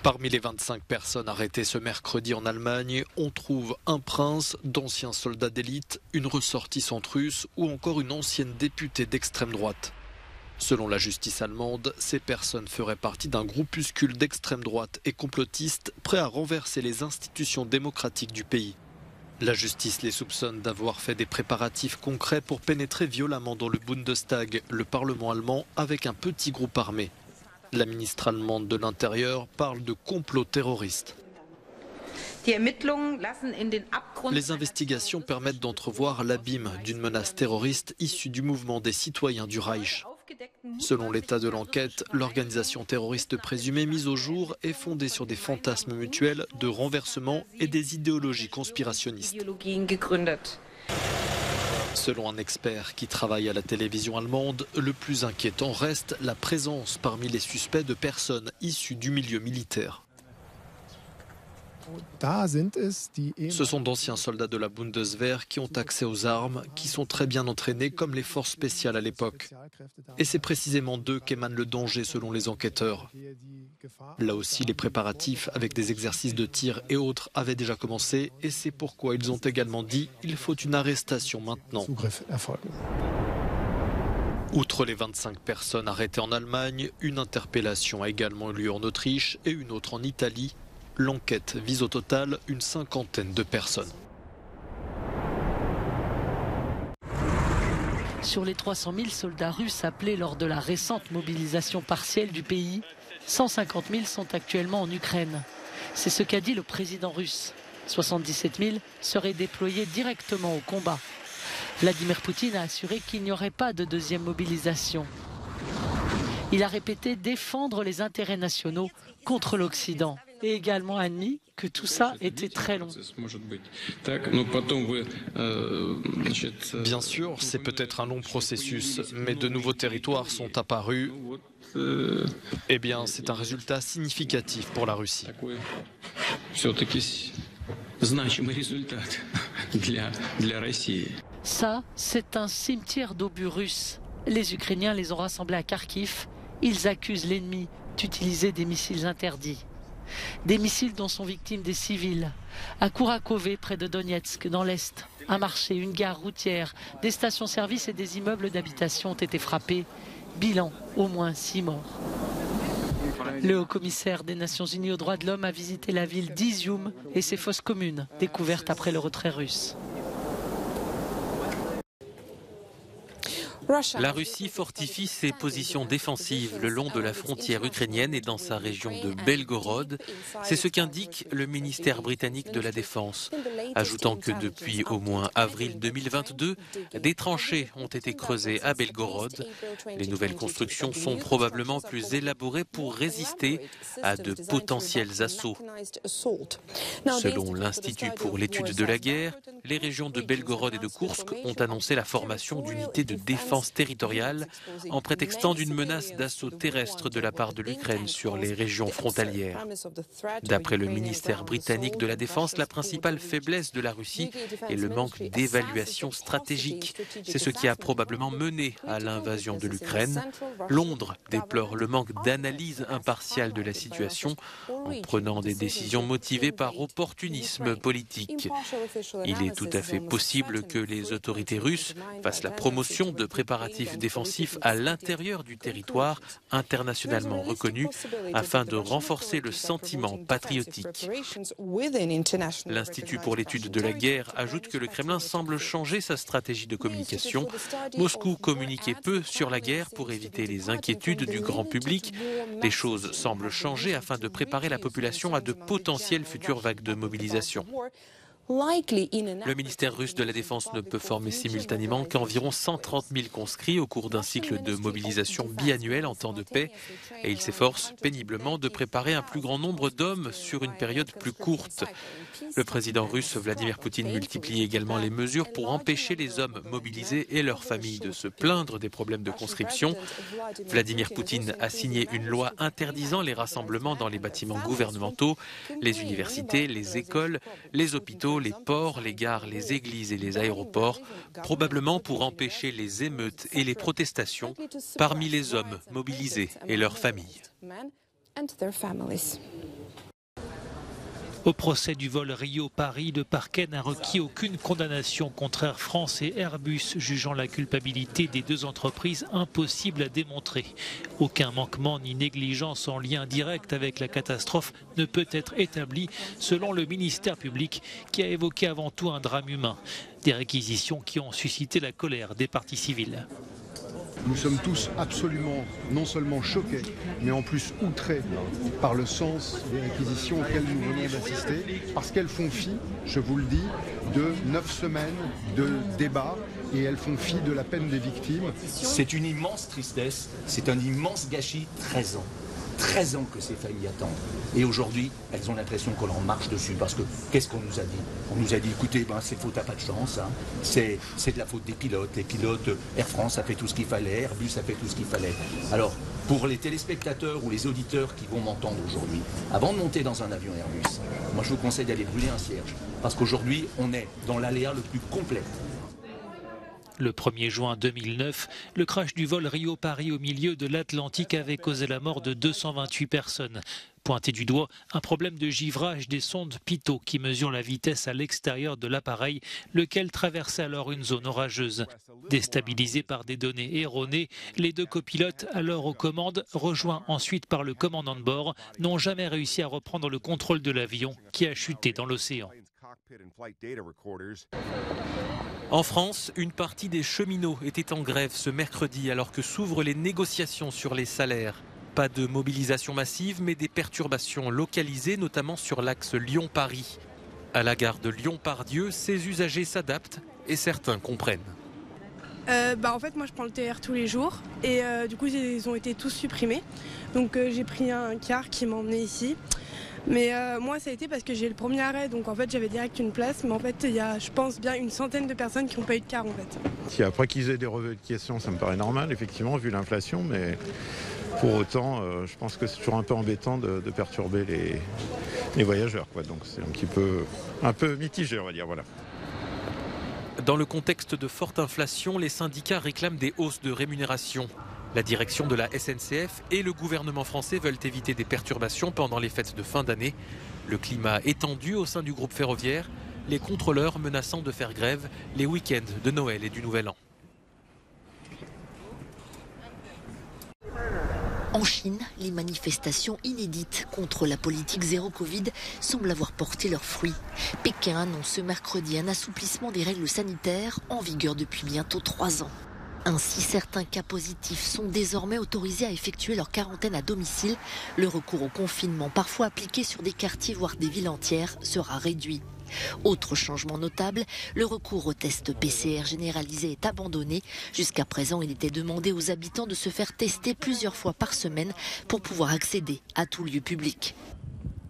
Parmi les 25 personnes arrêtées ce mercredi en Allemagne, on trouve un prince, d'anciens soldats d'élite, une ressortissante russe ou encore une ancienne députée d'extrême droite. Selon la justice allemande, ces personnes feraient partie d'un groupuscule d'extrême droite et complotiste prêt à renverser les institutions démocratiques du pays. La justice les soupçonne d'avoir fait des préparatifs concrets pour pénétrer violemment dans le Bundestag, le parlement allemand, avec un petit groupe armé. La ministre allemande de l'Intérieur parle de complot terroriste. Les investigations permettent d'entrevoir l'abîme d'une menace terroriste issue du mouvement des citoyens du Reich. Selon l'état de l'enquête, l'organisation terroriste présumée mise au jour est fondée sur des fantasmes mutuels de renversement et des idéologies conspirationnistes. Selon un expert qui travaille à la télévision allemande, le plus inquiétant reste la présence parmi les suspects de personnes issues du milieu militaire. Ce sont d'anciens soldats de la Bundeswehr qui ont accès aux armes, qui sont très bien entraînés comme les forces spéciales à l'époque. Et c'est précisément d'eux qu'émane le danger selon les enquêteurs. Là aussi, les préparatifs avec des exercices de tir et autres avaient déjà commencé et c'est pourquoi ils ont également dit qu'il faut une arrestation maintenant. Outre les 25 personnes arrêtées en Allemagne, une interpellation a également eu lieu en Autriche et une autre en Italie. L'enquête vise au total une 50aine de personnes. Sur les 300 000 soldats russes appelés lors de la récente mobilisation partielle du pays, 150 000 sont actuellement en Ukraine. C'est ce qu'a dit le président russe. 77 000 seraient déployés directement au combat. Vladimir Poutine a assuré qu'il n'y aurait pas de deuxième mobilisation. Il a répété défendre les intérêts nationaux contre l'Occident et également admis que tout ça était très long. Bien sûr, c'est peut-être un long processus, mais de nouveaux territoires sont apparus. Eh bien, c'est un résultat significatif pour la Russie. Ça, c'est un cimetière d'obus russes. Les Ukrainiens les ont rassemblés à Kharkiv. Ils accusent l'ennemi d'utiliser des missiles interdits. Des missiles dont sont victimes des civils. À Kourakové, près de Donetsk, dans l'Est, un marché, une gare routière, des stations-service et des immeubles d'habitation ont été frappés. Bilan, au moins 6 morts. Le haut-commissaire des Nations Unies aux droits de l'homme a visité la ville d'Izium et ses fosses communes, découvertes après le retrait russe. La Russie fortifie ses positions défensives le long de la frontière ukrainienne et dans sa région de Belgorod. C'est ce qu'indique le ministère britannique de la Défense, ajoutant que depuis au moins avril 2022, des tranchées ont été creusées à Belgorod. Les nouvelles constructions sont probablement plus élaborées pour résister à de potentiels assauts. Selon l'Institut pour l'étude de la guerre, les régions de Belgorod et de Koursk ont annoncé la formation d'unités de défense territoriale en prétextant d'une menace d'assaut terrestre de la part de l'Ukraine sur les régions frontalières. D'après le ministère britannique de la Défense, la principale faiblesse de la Russie est le manque d'évaluation stratégique. C'est ce qui a probablement mené à l'invasion de l'Ukraine. Londres déplore le manque d'analyse impartiale de la situation en prenant des décisions motivées par opportunisme politique. Il est tout à fait possible que les autorités russes fassent la promotion de préparatifs défensifs à l'intérieur du territoire internationalement reconnu afin de renforcer le sentiment patriotique. L'Institut pour l'étude de la guerre ajoute que le Kremlin semble changer sa stratégie de communication. Moscou communiquait peu sur la guerre pour éviter les inquiétudes du grand public. Les choses semblent changer afin de préparer la population à de potentielles futures vagues de mobilisation. Le ministère russe de la Défense ne peut former simultanément qu'environ 130 000 conscrits au cours d'un cycle de mobilisation biannuel en temps de paix et il s'efforce péniblement de préparer un plus grand nombre d'hommes sur une période plus courte. Le président russe Vladimir Poutine multiplie également les mesures pour empêcher les hommes mobilisés et leurs familles de se plaindre des problèmes de conscription. Vladimir Poutine a signé une loi interdisant les rassemblements dans les bâtiments gouvernementaux, les universités, les écoles, les hôpitaux, les ports, les gares, les églises et les aéroports, probablement pour empêcher les émeutes et les protestations parmi les hommes mobilisés et leurs familles. Au procès du vol Rio-Paris, le parquet n'a requis aucune condamnation contre Air France et Airbus, jugeant la culpabilité des deux entreprises impossible à démontrer. Aucun manquement ni négligence en lien direct avec la catastrophe ne peut être établi, selon le ministère public, qui a évoqué avant tout un drame humain. Des réquisitions qui ont suscité la colère des parties civiles. Nous sommes tous absolument, non seulement choqués, mais en plus outrés par le sens des réquisitions auxquelles nous venons d'assister, parce qu'elles font fi, je vous le dis, de 9 semaines de débats et elles font fi de la peine des victimes. C'est une immense tristesse, c'est un immense gâchis, 13 ans. 13 ans que ces familles attendent. Et aujourd'hui, elles ont l'impression qu'on leur marche dessus. Parce que, qu'est-ce qu'on nous a dit? On nous a dit, écoutez, c'est faux, t'as pas de chance. Hein. C'est de la faute des pilotes. Les pilotes, Air France a fait tout ce qu'il fallait, Airbus a fait tout ce qu'il fallait. Alors, pour les téléspectateurs ou les auditeurs qui vont m'entendre aujourd'hui, avant de monter dans un avion Airbus, moi je vous conseille d'aller brûler un cierge. Parce qu'aujourd'hui, on est dans l'aléa le plus complet. Le 1er juin 2009, le crash du vol Rio-Paris au milieu de l'Atlantique avait causé la mort de 228 personnes. Pointé du doigt, un problème de givrage des sondes Pitot qui mesurent la vitesse à l'extérieur de l'appareil, lequel traversait alors une zone orageuse. Déstabilisés par des données erronées, les deux copilotes, alors aux commandes, rejoints ensuite par le commandant de bord, n'ont jamais réussi à reprendre le contrôle de l'avion qui a chuté dans l'océan. En France, une partie des cheminots était en grève ce mercredi alors que s'ouvrent les négociations sur les salaires. Pas de mobilisation massive, mais des perturbations localisées, notamment sur l'axe Lyon-Paris. À la gare de Lyon-Pardieu, ces usagers s'adaptent et certains comprennent. En fait, moi je prends le TER tous les jours et du coup ils ont été tous supprimés. Donc j'ai pris un car qui m'a emmené ici. Mais moi ça a été parce que j'ai le premier arrêt, donc en fait j'avais direct une place, mais en fait il y a je pense bien une centaine de personnes qui n'ont pas eu de car en fait. Si après qu'ils aient des revendications, ça me paraît normal effectivement vu l'inflation, mais pour autant je pense que c'est toujours un peu embêtant de perturber les voyageurs, quoi. Donc c'est un peu mitigé, on va dire, voilà. Dans le contexte de forte inflation, les syndicats réclament des hausses de rémunération. La direction de la SNCF et le gouvernement français veulent éviter des perturbations pendant les fêtes de fin d'année. Le climat est tendu au sein du groupe ferroviaire, les contrôleurs menaçant de faire grève les week-ends de Noël et du Nouvel An. En Chine, les manifestations inédites contre la politique zéro Covid semblent avoir porté leurs fruits. Pékin annonce ce mercredi un assouplissement des règles sanitaires en vigueur depuis bientôt 3 ans. Ainsi, certains cas positifs sont désormais autorisés à effectuer leur quarantaine à domicile. Le recours au confinement, parfois appliqué sur des quartiers voire des villes entières, sera réduit. Autre changement notable, le recours au test PCR généralisé est abandonné. Jusqu'à présent, il était demandé aux habitants de se faire tester plusieurs fois par semaine pour pouvoir accéder à tout lieu public.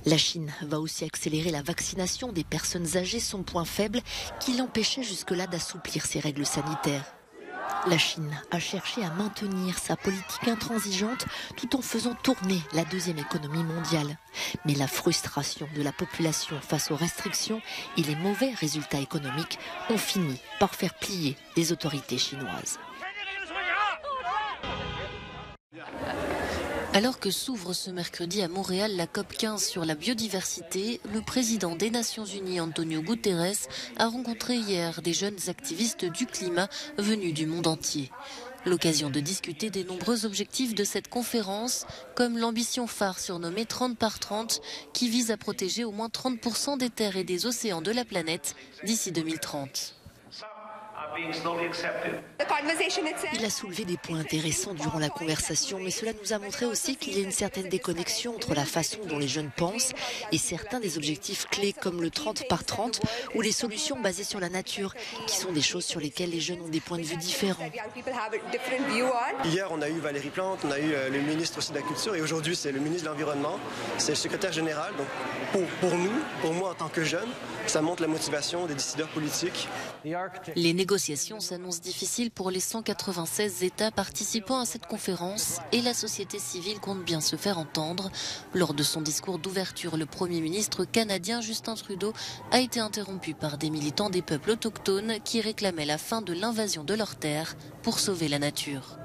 La Chine va aussi accélérer la vaccination des personnes âgées, son point faible qui l'empêchait jusque-là d'assouplir ses règles sanitaires. La Chine a cherché à maintenir sa politique intransigeante tout en faisant tourner la deuxième économie mondiale. Mais la frustration de la population face aux restrictions et les mauvais résultats économiques ont fini par faire plier les autorités chinoises. Alors que s'ouvre ce mercredi à Montréal la COP15 sur la biodiversité, le président des Nations Unies, Antonio Guterres, a rencontré hier des jeunes activistes du climat venus du monde entier. L'occasion de discuter des nombreux objectifs de cette conférence, comme l'ambition phare surnommée 30 par 30, qui vise à protéger au moins 30% des terres et des océans de la planète d'ici 2030. Il a soulevé des points intéressants durant la conversation, mais cela nous a montré aussi qu'il y a une certaine déconnexion entre la façon dont les jeunes pensent et certains des objectifs clés comme le 30 par 30 ou les solutions basées sur la nature, qui sont des choses sur lesquelles les jeunes ont des points de vue différents. Hier, on a eu Valérie Plante, on a eu le ministre aussi de la Culture et aujourd'hui, c'est le ministre de l'Environnement, c'est le secrétaire général. Donc pour moi en tant que jeune, ça montre la motivation des décideurs politiques. Les négociations s'annoncent difficiles pour les 196 États participant à cette conférence et la société civile compte bien se faire entendre. Lors de son discours d'ouverture, le Premier ministre canadien Justin Trudeau a été interrompu par des militants des peuples autochtones qui réclamaient la fin de l'invasion de leurs terres pour sauver la nature.